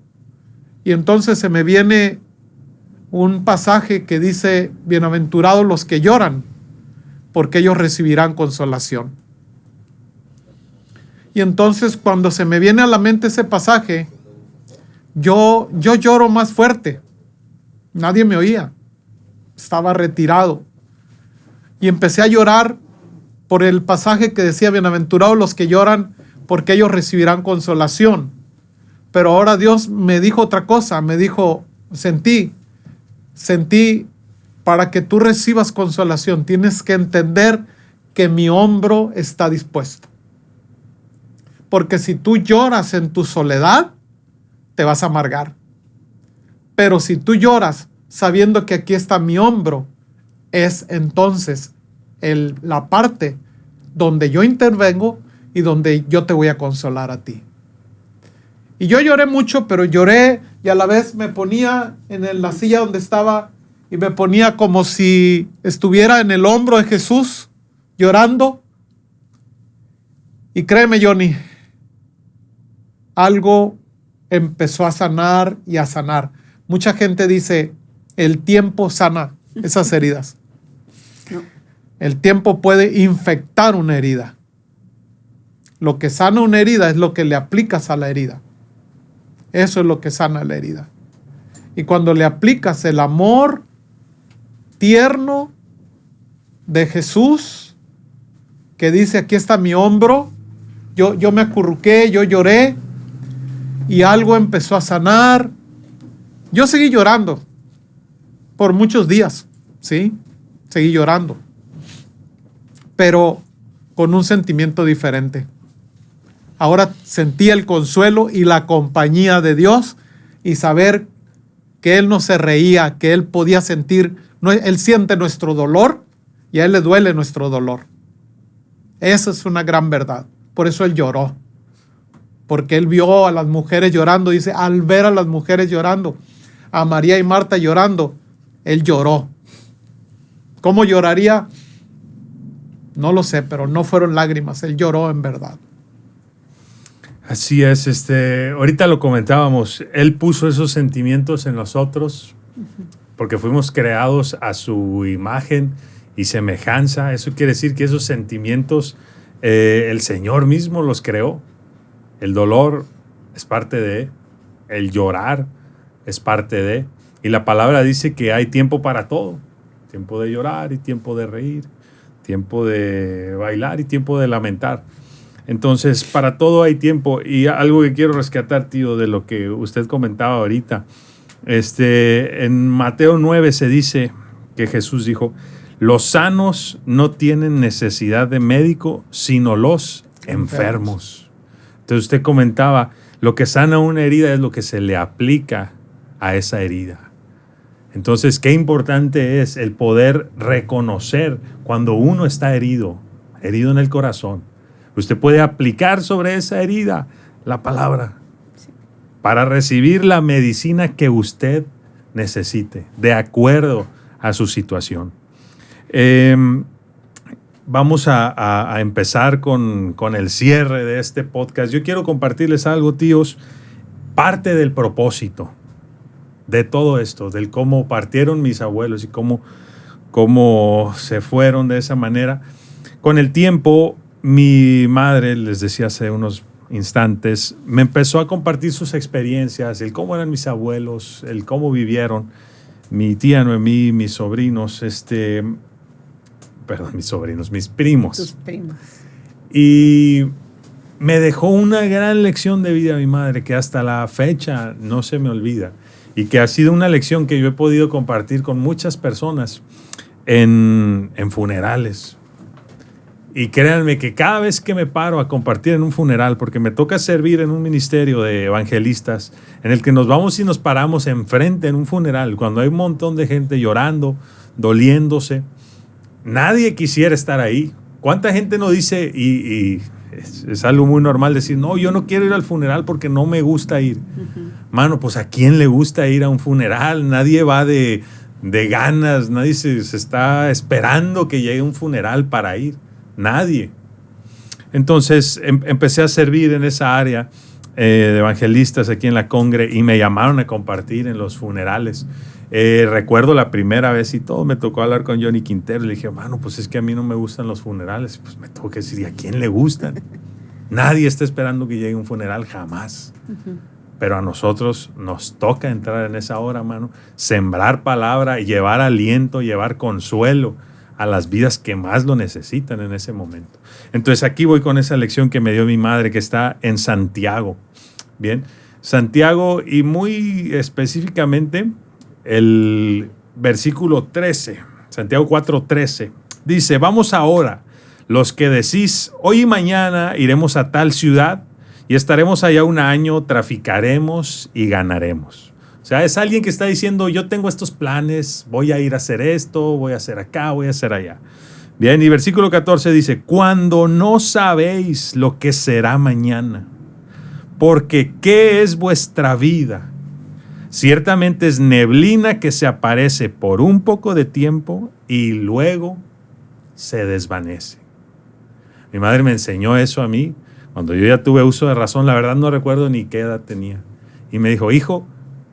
y entonces se me viene un pasaje que dice, bienaventurados los que lloran, porque ellos recibirán consolación. Y entonces cuando se me viene a la mente ese pasaje, yo lloro más fuerte. Nadie me oía. Estaba retirado. Y empecé a llorar por el pasaje que decía, bienaventurados los que lloran, porque ellos recibirán consolación. Pero ahora Dios me dijo otra cosa. Me dijo, sentí, para que tú recibas consolación, tienes que entender que mi hombro está dispuesto. Porque si tú lloras en tu soledad, te vas a amargar. Pero si tú lloras sabiendo que aquí está mi hombro, es entonces la parte donde yo intervengo y donde yo te voy a consolar a ti. Y yo lloré mucho, pero lloré y a la vez me ponía en la silla donde estaba y me ponía como si estuviera en el hombro de Jesús llorando. Y créeme, Johnny, algo empezó a sanar y a sanar. Mucha gente dice, el tiempo sana esas heridas. No. El tiempo puede infectar una herida. Lo que sana una herida es lo que le aplicas a la herida. Eso es lo que sana la herida. Y cuando le aplicas el amor tierno de Jesús, que dice, aquí está mi hombro, yo me acurruqué, yo lloré, y algo empezó a sanar. Yo seguí llorando por muchos días, ¿sí? Seguí llorando, pero con un sentimiento diferente. Ahora sentí el consuelo y la compañía de Dios y saber que Él no se reía, que Él podía sentir, Él siente nuestro dolor y a Él le duele nuestro dolor. Esa es una gran verdad. Por eso Él lloró. Porque Él vio a las mujeres llorando. Dice, al ver a las mujeres llorando, a María y Marta llorando, Él lloró. ¿Cómo lloraría? No lo sé, pero no fueron lágrimas. Él lloró en verdad. Así es, ahorita lo comentábamos, Él puso esos sentimientos en nosotros porque fuimos creados a su imagen y semejanza. Eso quiere decir que esos sentimientos el Señor mismo los creó. El dolor es parte de, el llorar es parte de, y la palabra dice que hay tiempo para todo, tiempo de llorar y tiempo de reír, tiempo de bailar y tiempo de lamentar. Entonces, para todo hay tiempo. Y algo que quiero rescatar, tío, de lo que usted comentaba ahorita. En Mateo 9 se dice que Jesús dijo, los sanos no tienen necesidad de médico, sino los enfermos. Entonces usted comentaba, lo que sana una herida es lo que se le aplica a esa herida. Entonces, qué importante es el poder reconocer cuando uno está herido en el corazón. Usted puede aplicar sobre esa herida la palabra para recibir la medicina que usted necesite, de acuerdo a su situación. Vamos a empezar con el cierre de este podcast. Yo quiero compartirles algo, tíos, parte del propósito de todo esto, del cómo partieron mis abuelos y cómo se fueron de esa manera. Con el tiempo, mi madre, les decía hace unos instantes, me empezó a compartir sus experiencias, el cómo eran mis abuelos, el cómo vivieron, mi tía Noemí, mis sobrinos, mis primos. Tus primos. Y me dejó una gran lección de vida mi madre que hasta la fecha no se me olvida y que ha sido una lección que yo he podido compartir con muchas personas en funerales. Y créanme que cada vez que me paro a compartir en un funeral, porque me toca servir en un ministerio de evangelistas, en el que nos vamos y nos paramos enfrente en un funeral, cuando hay un montón de gente llorando, doliéndose, nadie quisiera estar ahí, ¿Cuánta gente no dice, y es algo muy normal decir, no, yo no quiero ir al funeral porque no me gusta ir? Mano, pues ¿a quién le gusta ir a un funeral? Nadie va de ganas, nadie se está esperando que llegue un funeral para ir. Nadie. Entonces empecé a servir en esa área de evangelistas aquí en la Congre y me llamaron a compartir en los funerales. Recuerdo la primera vez y todo, me tocó hablar con Johnny Quintero y le dije, mano, pues es que a mí no me gustan los funerales. Pues me tengo que decir, ¿y a quién le gustan? Nadie está esperando que llegue un funeral, jamás. Pero a nosotros nos toca entrar en esa hora, mano, sembrar palabra, llevar aliento, llevar consuelo a las vidas que más lo necesitan en ese momento. Entonces aquí voy con esa lección que me dio mi madre, que está en Santiago. Bien, Santiago, y muy específicamente el versículo 13, Santiago 4:13, dice, vamos ahora, los que decís, hoy y mañana iremos a tal ciudad y estaremos allá un año, traficaremos y ganaremos. O sea, es alguien que está diciendo, yo tengo estos planes, voy a ir a hacer esto, voy a hacer acá, voy a hacer allá. Bien, y versículo 14 dice, cuando no sabéis lo que será mañana, porque ¿qué es vuestra vida? Ciertamente es neblina que se aparece por un poco de tiempo y luego se desvanece. Mi madre me enseñó eso a mí cuando yo ya tuve uso de razón. La verdad no recuerdo ni qué edad tenía. Y me dijo, hijo,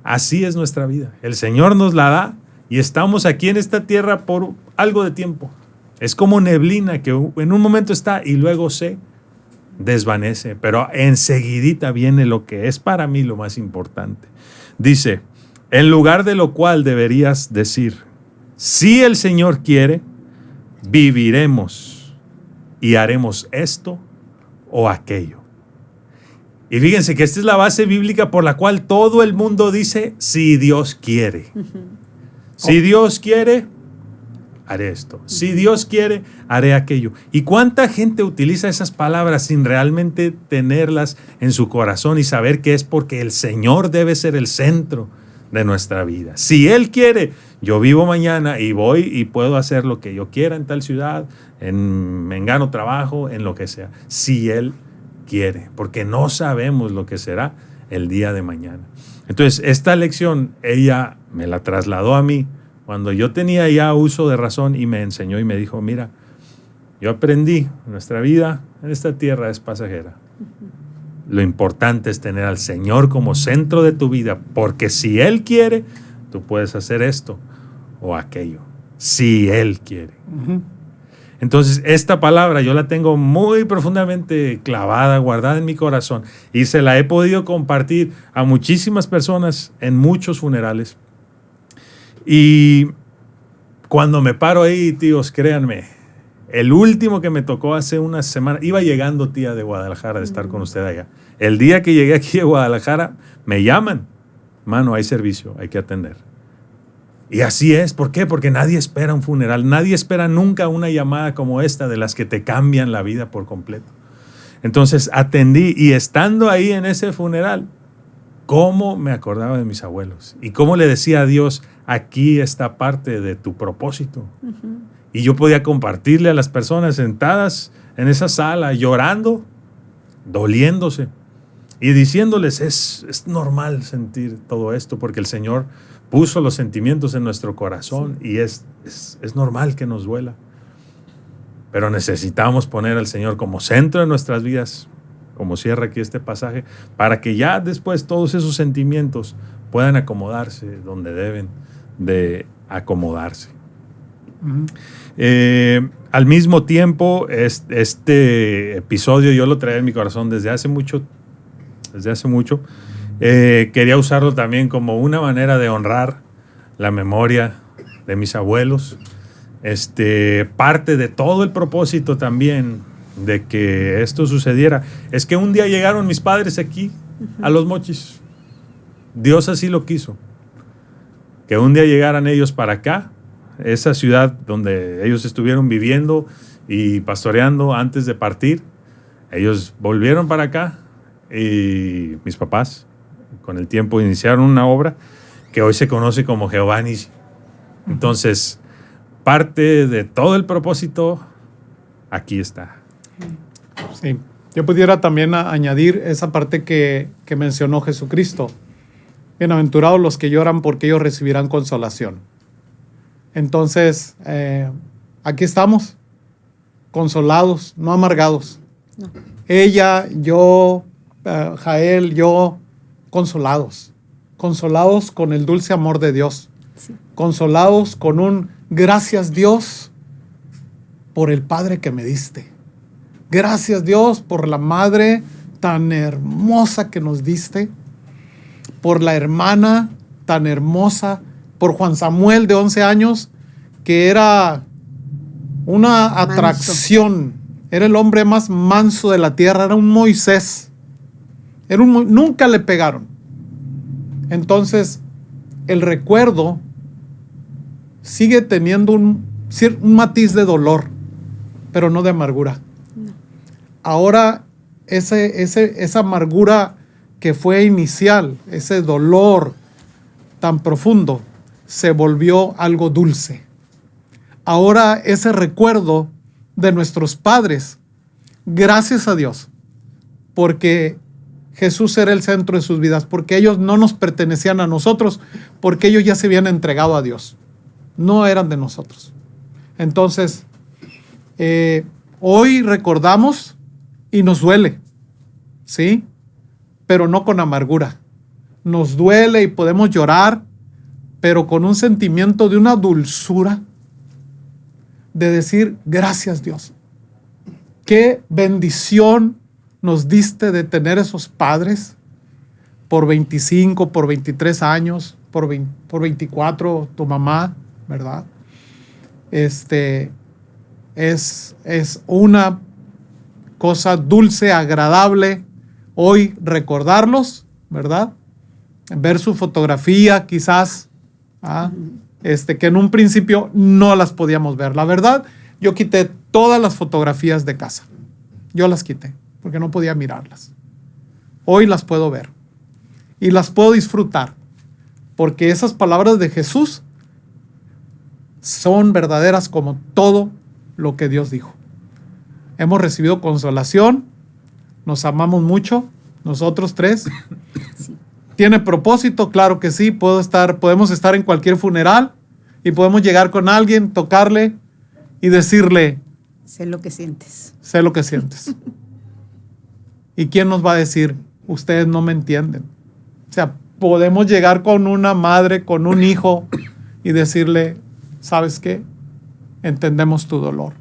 así es nuestra vida. El Señor nos la da y estamos aquí en esta tierra por algo de tiempo. Es como neblina que en un momento está y luego se desvanece. Pero enseguidita viene lo que es para mí lo más importante. Dice, en lugar de lo cual deberías decir, si el Señor quiere, viviremos y haremos esto o aquello. Y fíjense que esta es la base bíblica por la cual todo el mundo dice, si Dios quiere. Si Dios quiere, haré esto. Si Dios quiere, haré aquello. ¿Y cuánta gente utiliza esas palabras sin realmente tenerlas en su corazón y saber que es porque el Señor debe ser el centro de nuestra vida? Si Él quiere, yo vivo mañana y voy y puedo hacer lo que yo quiera en tal ciudad, me gano trabajo, en lo que sea. Si Él quiere, porque no sabemos lo que será el día de mañana. Entonces, esta lección, ella me la trasladó a mí cuando yo tenía ya uso de razón y me enseñó y me dijo, mira, yo aprendí, nuestra vida en esta tierra es pasajera. Lo importante es tener al Señor como centro de tu vida, porque si Él quiere, tú puedes hacer esto o aquello, si Él quiere. Entonces, esta palabra yo la tengo muy profundamente clavada, guardada en mi corazón, y se la he podido compartir a muchísimas personas en muchos funerales. Y cuando me paro ahí, tíos, créanme, el último que me tocó hace una semana, iba llegando, tía, de Guadalajara, de estar con usted allá. El día que llegué aquí a Guadalajara, me llaman. Mano, hay servicio, hay que atender. Y así es. ¿Por qué? Porque nadie espera un funeral. Nadie espera nunca una llamada como esta, de las que te cambian la vida por completo. Entonces atendí, y estando ahí en ese funeral, cómo me acordaba de mis abuelos y cómo le decía a Dios, aquí está parte de tu propósito. Y yo podía compartirle a las personas sentadas en esa sala, llorando, doliéndose, y diciéndoles, es normal sentir todo esto, porque el Señor puso los sentimientos en nuestro corazón, y es normal que nos duela. Pero necesitamos poner al Señor como centro de nuestras vidas, como cierra aquí este pasaje, para que ya después todos esos sentimientos puedan acomodarse donde deben de acomodarse. Al mismo tiempo, este episodio yo lo traía en mi corazón desde hace mucho. Quería usarlo también como una manera de honrar la memoria de mis abuelos. Parte de todo el propósito también de que esto sucediera es que un día llegaron mis padres aquí a Los Mochis. Dios así lo quiso, que un día llegaran ellos para acá, esa ciudad donde ellos estuvieron viviendo y pastoreando antes de partir. Ellos volvieron para acá, y mis papás con el tiempo iniciaron una obra que hoy se conoce como Jehová Nissi. Entonces, parte de todo el propósito aquí está. Sí, yo pudiera también añadir esa parte que mencionó Jesucristo. Bienaventurados los que lloran porque ellos recibirán consolación. Entonces, aquí estamos, consolados, no amargados. No. Ella, yo, Jael, yo, consolados con el dulce amor de Dios, sí. Consolados con un gracias Dios por el Padre que me diste. Gracias Dios por la madre tan hermosa que nos diste, por la hermana tan hermosa, por Juan Samuel de 11 años, que era una atracción, era el hombre más manso de la tierra, era un Moisés, nunca le pegaron. Entonces, el recuerdo sigue teniendo un matiz de dolor, pero no de amargura. No. Ahora, esa amargura que fue inicial, ese dolor tan profundo, se volvió algo dulce. Ahora ese recuerdo de nuestros padres, gracias a Dios, porque Jesús era el centro de sus vidas, porque ellos no nos pertenecían a nosotros, porque ellos ya se habían entregado a Dios, no eran de nosotros. Entonces, hoy recordamos y nos duele, ¿sí? Pero no con amargura. Nos duele y podemos llorar, pero con un sentimiento de una dulzura, de decir, gracias Dios. Qué bendición nos diste de tener esos padres por 25, por 23 años, por 24, tu mamá, ¿verdad? Es una cosa dulce, agradable, hoy recordarlos, ¿verdad? Ver su fotografía quizás, que en un principio no las podíamos ver. La verdad, yo quité todas las fotografías de casa. Yo las quité porque no podía mirarlas. Hoy las puedo ver y las puedo disfrutar porque esas palabras de Jesús son verdaderas como todo lo que Dios dijo. Hemos recibido consolación, nos amamos mucho, nosotros tres. Sí. ¿Tiene propósito? Claro que sí. Podemos estar en cualquier funeral y podemos llegar con alguien, tocarle y decirle: sé lo que sientes. Sé lo que sientes. ¿Y quién nos va a decir? Ustedes no me entienden. O sea, podemos llegar con una madre, con un hijo y decirle: ¿sabes qué? Entendemos tu dolor.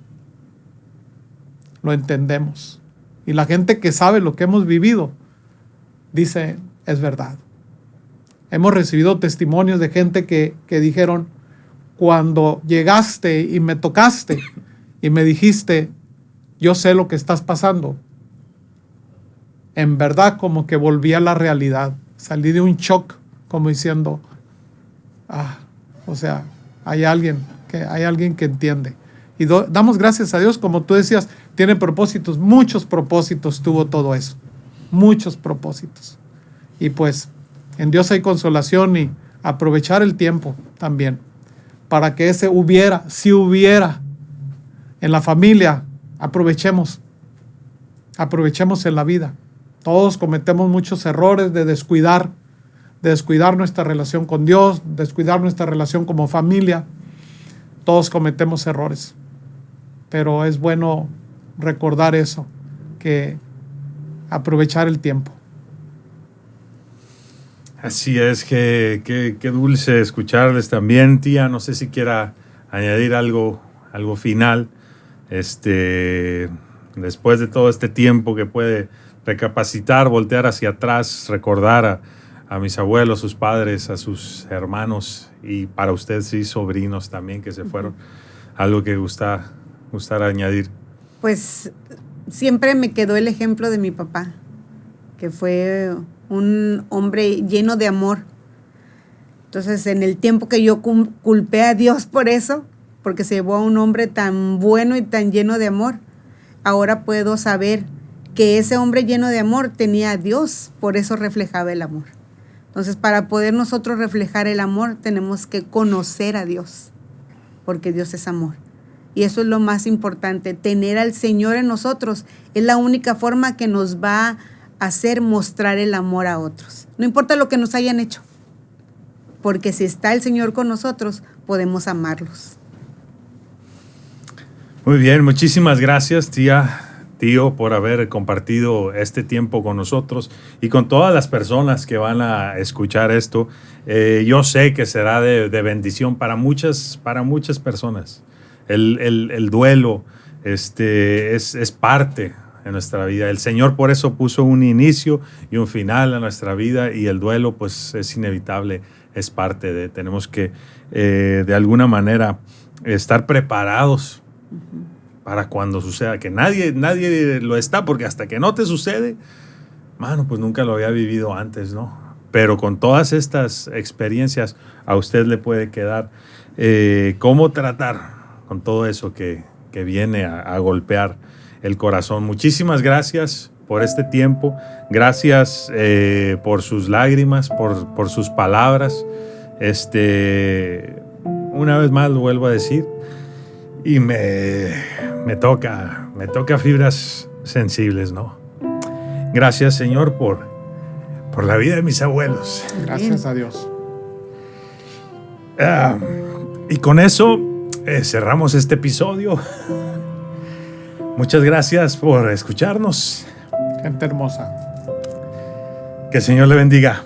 Lo entendemos. Y la gente que sabe lo que hemos vivido dice: es verdad. Hemos recibido testimonios de gente que dijeron: cuando llegaste y me tocaste y me dijiste, yo sé lo que estás pasando, en verdad como que volví a la realidad. Salí de un shock como diciendo, o sea, hay alguien que entiende. Y damos gracias a Dios, como tú decías, tiene propósitos, muchos propósitos tuvo todo eso, muchos propósitos. Y pues en Dios hay consolación y aprovechar el tiempo también, para que si hubiera en la familia, aprovechemos en la vida. Todos cometemos muchos errores de descuidar nuestra relación con Dios, descuidar nuestra relación como familia. Todos cometemos errores, pero es bueno recordar eso, que aprovechar el tiempo. Así es, qué dulce escucharles también, tía. No sé si quiera añadir algo final, después de todo este tiempo que puede recapacitar, voltear hacia atrás, recordar a mis abuelos, sus padres, a sus hermanos y para ustedes sí, sobrinos también que se fueron. Algo que gustara añadir. Pues siempre me quedó el ejemplo de mi papá, que fue un hombre lleno de amor. Entonces, en el tiempo que yo culpé a Dios por eso, porque se llevó a un hombre tan bueno y tan lleno de amor, ahora puedo saber que ese hombre lleno de amor tenía a Dios, por eso reflejaba el amor. Entonces, para poder nosotros reflejar el amor, tenemos que conocer a Dios, porque Dios es amor. Y eso es lo más importante, tener al Señor en nosotros. Es la única forma que nos va a hacer mostrar el amor a otros. No importa lo que nos hayan hecho, porque si está el Señor con nosotros, podemos amarlos. Muy bien, muchísimas gracias, tío, por haber compartido este tiempo con nosotros y con todas las personas que van a escuchar esto. Yo sé que será de bendición para muchas personas. El duelo es parte de nuestra vida. El Señor por eso puso un inicio y un final a nuestra vida, y el duelo pues es inevitable, es parte de. Tenemos que de alguna manera estar preparados para cuando suceda, que nadie lo está, porque hasta que no te sucede, mano, pues nunca lo había vivido antes, ¿no? Pero con todas estas experiencias a usted le puede quedar cómo tratar con todo eso que viene a golpear el corazón. Muchísimas gracias por este tiempo, gracias por sus lágrimas, por sus palabras. Una vez más lo vuelvo a decir, y me toca fibras sensibles, ¿no? Gracias, Señor, por la vida de mis abuelos. Gracias a Dios. Y con eso cerramos este episodio. Muchas gracias por escucharnos. Gente hermosa. Que el Señor le bendiga.